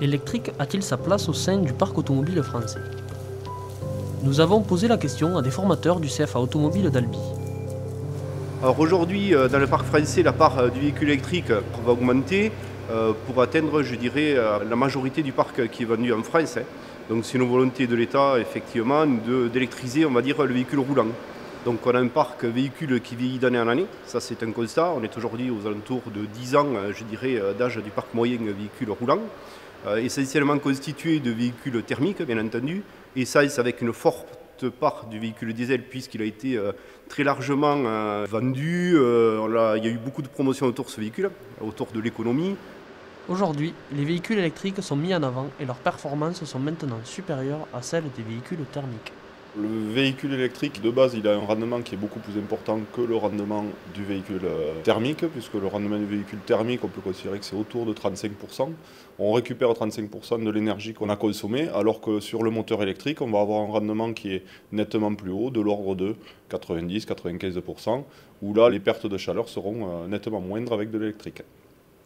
L'électrique a-t-il sa place au sein du parc automobile français? Nous avons posé la question à des formateurs du CFA Automobile d'Albi. Alors aujourd'hui, dans le parc français, la part du véhicule électrique va augmenter pour atteindre, je dirais, la majorité du parc qui est vendu en France. Donc c'est une volonté de l'État, effectivement, d'électriser, on va dire, le véhicule roulant. Donc on a un parc véhicule qui vieillit d'année en année, ça c'est un constat. On est aujourd'hui aux alentours de 10 ans, je dirais, d'âge du parc moyen véhicule roulant. Essentiellement constitué de véhicules thermiques, bien entendu, et ça c'est avec une forte part du véhicule diesel puisqu'il a été très largement vendu. Il y a eu beaucoup de promotions autour de ce véhicule, autour de l'économie. Aujourd'hui, les véhicules électriques sont mis en avant et leurs performances sont maintenant supérieures à celles des véhicules thermiques. Le véhicule électrique, de base, il a un rendement qui est beaucoup plus important que le rendement du véhicule thermique, puisque le rendement du véhicule thermique, on peut considérer que c'est autour de 35%. On récupère 35% de l'énergie qu'on a consommée, alors que sur le moteur électrique, on va avoir un rendement qui est nettement plus haut, de l'ordre de 90-95%, où là, les pertes de chaleur seront nettement moindres avec de l'électrique.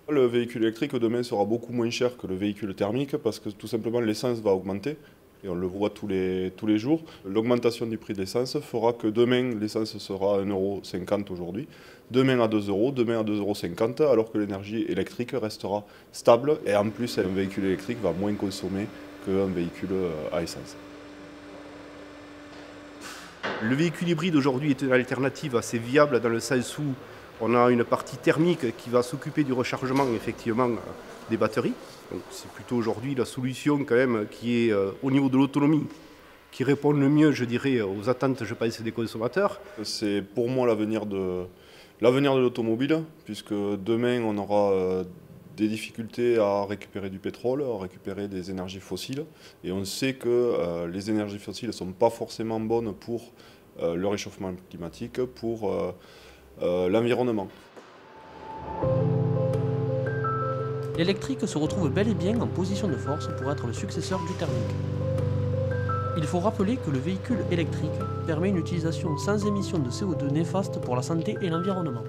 Le véhicule électrique demain sera beaucoup moins cher que le véhicule thermique, parce que tout simplement l'essence va augmenter. Et on le voit tous les jours. L'augmentation du prix de l'essence fera que demain, l'essence sera à 1,50 € aujourd'hui, demain à 2 €, demain à 2,50 €, alors que l'énergie électrique restera stable. Et en plus, un véhicule électrique va moins consommer qu'un véhicule à essence. Le véhicule hybride aujourd'hui est une alternative assez viable dans le sens où on a une partie thermique qui va s'occuper du rechargement effectivement des batteries. Donc c'est plutôt aujourd'hui la solution quand même qui est au niveau de l'autonomie, qui répond le mieux, je dirais, aux attentes, je pense, des consommateurs. C'est pour moi l'avenir de l'automobile, puisque demain on aura des difficultés à récupérer du pétrole, à récupérer des énergies fossiles. Et on sait que les énergies fossiles ne sont pas forcément bonnes pour le réchauffement climatique, pour l'environnement. L'électrique se retrouve bel et bien en position de force pour être le successeur du thermique. Il faut rappeler que le véhicule électrique permet une utilisation sans émission de CO2 néfaste pour la santé et l'environnement.